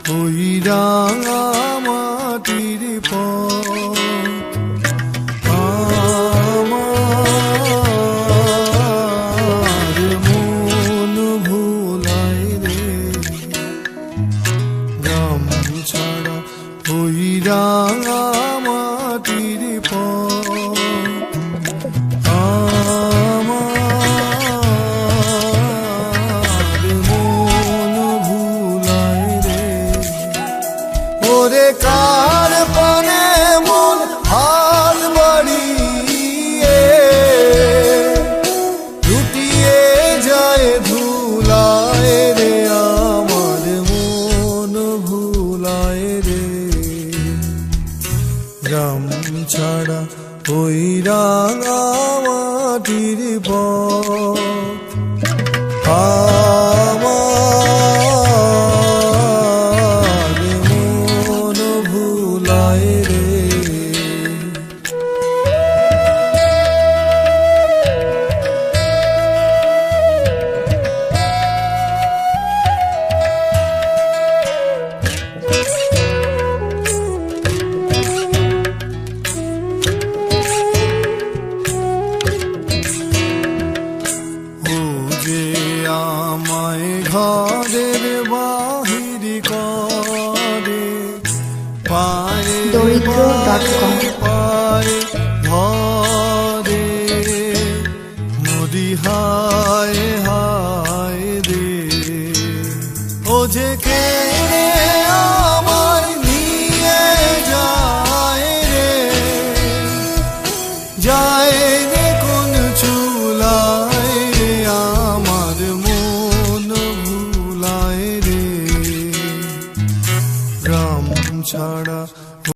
ওই রাঙা মাটির পথ আমার মন ভোলায় রে। গ্রাম ছাড়া ওই রাঙা মাটির পথ ওরে কার পানে মন হাল বাড়িয়ে লুটিয়ে যায় ধুলায় রে। আমার মন ভুলায় রে। গ্রাম ছাড়া ওই রাঙা মাটির পথ আমায় ঘরের বাহির করে পায়ে পায়ে ধরে নদী হায় হায় রে। ও যে কে আমায় নিয়ে যায় রে, যায় রে কোন চুলায় রে। আমার মন ভুলায় রে। গ্রাম ছাড়া